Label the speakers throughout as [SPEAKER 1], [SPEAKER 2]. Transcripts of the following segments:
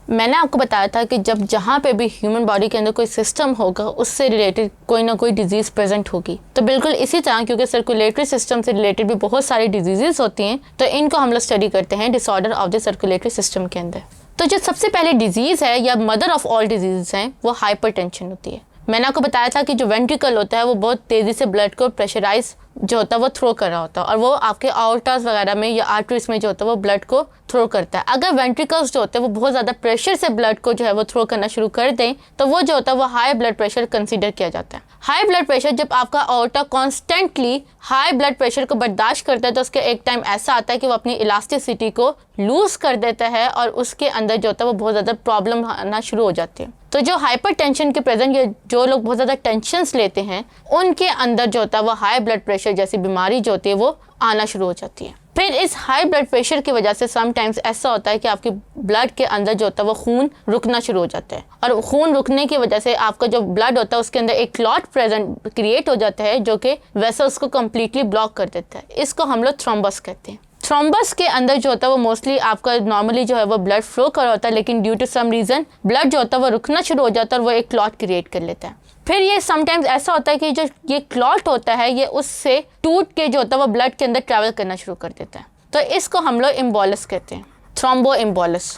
[SPEAKER 1] मैंने आपको बताया था कि जब जहाँ पे भी ह्यूमन बॉडी के अंदर कोई सिस्टम होगा उससे रिलेटेड कोई ना कोई डिजीज़ प्रेजेंट होगी। तो बिल्कुल इसी तरह क्योंकि सर्कुलेटरी सिस्टम से रिलेटेड भी बहुत सारी डिजीज़ होती हैं, तो इनको हम लोग स्टडी करते हैं disorder of the circulatory system के अंदर। तो जो सबसे पहले डिजीज़ है या मदर ऑफ ऑल डिजीज़ हैं वो हाइपरटेंशन होती है। मैंने आपको बताया था कि जो वेंट्रिकल होता है वो बहुत तेज़ी से ब्लड को प्रेशराइज जो होता है वो थ्रो कर रहा होता है, और वो आपके आउटर्स वगैरह में या आर्टरीज में जो होता है वो ब्लड को थ्रो करता है। अगर वेंट्रिकल्स जो होते हैं वो बहुत ज़्यादा प्रेशर से ब्लड को जो है वो थ्रो करना शुरू कर दें तो वो जो होता है वो हाई ब्लड प्रेशर कंसीडर किया जाता है। हाई ब्लड प्रेशर, जब आपका outer constantly high blood pressure को बर्दाश्त करता है तो उसके एक टाइम ऐसा आता है कि वो अपनी इलास्टिसिटी को लूज कर देता है और उसके अंदर जो होता है वो बहुत ज़्यादा प्रॉब्लम आना शुरू हो जाती है। तो जो हाइपर टेंशन के प्रेजेंट ये जो लोग बहुत ज़्यादा टेंशन्स लेते हैं उनके अंदर जो होता है वो हाई ब्लड प्रेशर जैसी बीमारी जो होती है वो आना शुरू हो जाती है। फिर इस हाई ब्लड प्रेशर की वजह से समटाइम्स ऐसा होता है कि आपकी ब्लड के अंदर जो होता है वो खून रुकना शुरू हो जाता है, और खून रुकने की वजह से आपका जो ब्लड होता है उसके अंदर एक क्लॉट प्रेजेंट क्रिएट हो जाता है जो कि वेसल्स को कम्प्लीटली ब्लॉक कर देता है। इसको हम लोग थ्रोम्बस कहते हैं। थ्रोम्बस के अंदर जो होता है वो मोस्टली आपका नॉर्मली जो है वो ब्लड फ्लो कर रहा होता है, लेकिन due to some reason blood जो होता है वो रुकना शुरू हो जाता है और वो एक क्लॉट क्रिएट कर लेता है। फिर ये समटाइम्स ऐसा होता है कि जो ये क्लॉट होता है ये उससे टूट के जो होता है वो ब्लड के अंदर ट्रैवल करना शुरू कर देता है, तो इसको हम लोग एम्बोलस कहते हैं, थ्रोम्बो एम्बोलस।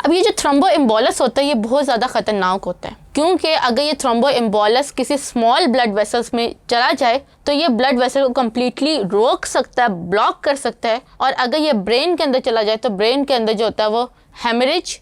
[SPEAKER 1] अब ये जो थ्रोम्बो एम्बोलस होता है ये बहुत ज़्यादा ख़तरनाक होता है, क्योंकि अगर ये थ्रोम्बो एम्बोलस किसी स्मॉल ब्लड वेसल्स में चला जाए तो ये ब्लड वेसल को कम्प्लीटली रोक सकता है, ब्लॉक कर सकता है, और अगर ये ब्रेन के अंदर चला जाए तो ब्रेन के अंदर जो होता है वो हेमरेज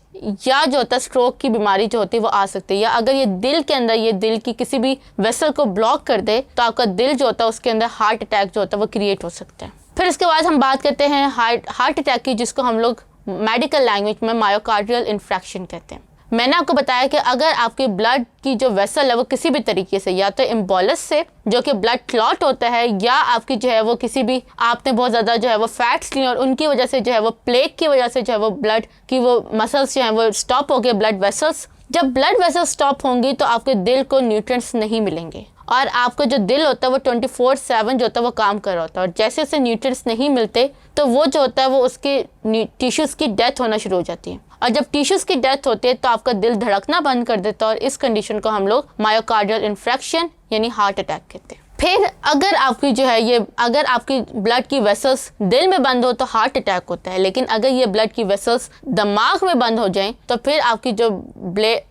[SPEAKER 1] या जो होता है स्ट्रोक की बीमारी जो होती है वो आ सकती है। या अगर ये दिल के अंदर ये दिल की किसी भी वेसल को ब्लॉक कर दे तो आपका दिल जो होता है उसके अंदर हार्ट अटैक जो होता है वो क्रिएट हो सकता है। फिर इसके बाद हम बात करते हैं हार्ट अटैक की, जिसको हम लोग मेडिकल लैंग्वेज में मायोकार्डियल इन्फ्रैक्शन कहते हैं। मैंने आपको बताया कि अगर आपके ब्लड की जो वेसल है वो किसी भी तरीके से या तो एम्बोलस से जो कि ब्लड क्लॉट होता है, या आपकी जो है वो किसी भी आपने बहुत ज़्यादा जो है वो फैट्स ली और उनकी वजह से जो है वो प्लेग की वजह से जो है वो ब्लड की वो मसल्स जो हैं वो स्टॉप हो गए, ब्लड वेसल्स। जब ब्लड वेसल्स स्टॉप होंगी तो आपके दिल को न्यूट्रिएंट्स नहीं मिलेंगे और आपका जो दिल होता है वो 24/7 जो होता है वो काम कर रहा होता है, और जैसे उसे न्यूट्रिएंट्स नहीं मिलते तो वो जो होता है वो उसके टिश्यूज़ की डेथ होना शुरू हो जाती है, और जब टिश्यूज़ की डेथ होती है तो आपका दिल धड़कना बंद कर देता है, और इस कंडीशन को हम लोग मायोकार्डियल इन्फ्रैक्शन यानी हार्ट अटैक कहते हैं। फिर अगर आपकी जो है ये अगर आपकी ब्लड की वेसल्स दिल में बंद हो तो हार्ट अटैक होता है, लेकिन अगर ये ब्लड की वेसल्स दिमाग में बंद हो जाएं तो फिर आपकी जो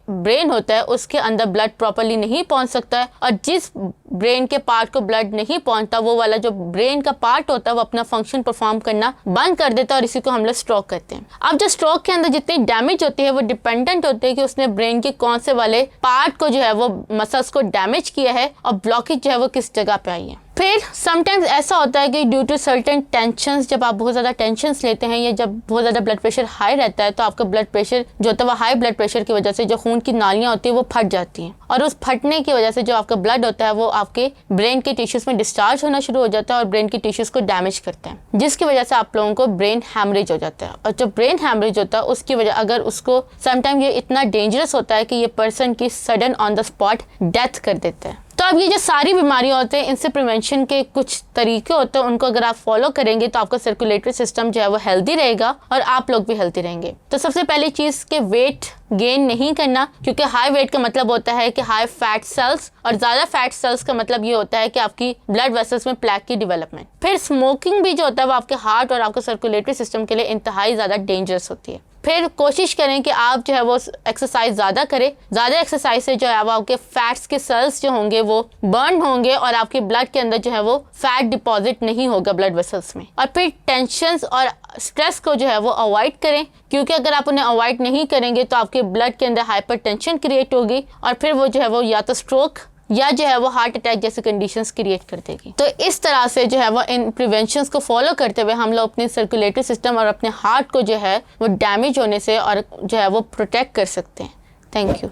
[SPEAKER 1] ब्रेन होता है उसके अंदर ब्लड प्रॉपर्ली नहीं पहुंच सकता है, और जिस ब्रेन के पार्ट को ब्लड नहीं पहुंचता वो वाला जो ब्रेन का पार्ट होता है वो अपना फंक्शन परफॉर्म करना बंद कर देता है, और इसी को हम लोग स्ट्रोक कहते हैं। अब जो स्ट्रोक के अंदर जितनी डैमेज होती है वो डिपेंडेंट होती है कि उसने ब्रेन के कौन से वाले पार्ट को जो है वो मसल्स को डैमेज किया है और ब्लॉकेज जो है वो किस जगह पे आई है। फिर समटाइम्स ऐसा होता है कि ड्यू टू सर्टेन टेंशन्स, जब आप बहुत ज़्यादा टेंशन्स लेते हैं या जब बहुत ज़्यादा ब्लड प्रेशर हाई रहता है तो आपका ब्लड प्रेशर जो होता है वो हाई ब्लड प्रेशर की वजह से जो खून की नालियाँ होती है वो फट जाती हैं, और उस फटने की वजह से जो आपका ब्लड होता है वो आपके ब्रेन के टिश्यूज़ में डिस्चार्ज होना शुरू हो जाता है और ब्रेन के टिश्यूज़ को डैमेज करता है, जिसकी वजह से आप लोगों को ब्रेन हैमरेज हो जाता है। और जो ब्रेन हैमरेज होता है उसकी वजह अगर उसको समटाइम ये इतना डेंजरस होता है कि ये पर्सन की sudden on the spot death कर देता है। तो अब ये जो सारी बीमारियां होते हैं इनसे प्रिवेंशन के कुछ तरीके होते हैं, उनको अगर आप फॉलो करेंगे तो आपका सर्कुलेटरी सिस्टम जो है वो हेल्दी रहेगा और आप लोग भी हेल्दी रहेंगे। तो सबसे पहली चीज़ कि वेट गेन नहीं करना, क्योंकि हाई वेट का मतलब होता है कि हाई फैट सेल्स, और ज़्यादा फैट सेल्स का मतलब ये होता है कि आपकी ब्लड वेसल्स में प्लेग की डेवलपमेंट। फिर स्मोकिंग भी जो होता है वो आपके हार्ट और आपके सर्कुलेटरी सिस्टम के लिए इंतहाई ज़्यादा डेंजरस होती है। फिर कोशिश करें कि आप जो है वो एक्सरसाइज ज़्यादा करें, ज़्यादा एक्सरसाइज से जो है वो आपके फैट्स के सेल्स जो होंगे वो बर्न होंगे और आपके ब्लड के अंदर जो है वो फैट डिपॉजिट नहीं होगा ब्लड वेसल्स में। और फिर टेंशन्स और स्ट्रेस को जो है वो अवॉइड करें, क्योंकि अगर आप उन्हें अवॉइड नहीं करेंगे तो आपके ब्लड के अंदर हाइपर टेंशन क्रिएट होगी और फिर वो जो है वो या तो स्ट्रोक या जो है वो हार्ट अटैक जैसे कंडीशंस क्रिएट कर देगी। तो इस तरह से जो है वो इन प्रिवेंशंस को फॉलो करते हुए हम लोग अपने सर्कुलेटरी सिस्टम और अपने हार्ट को जो है वो डैमेज होने से और जो है वो प्रोटेक्ट कर सकते हैं। Thank you.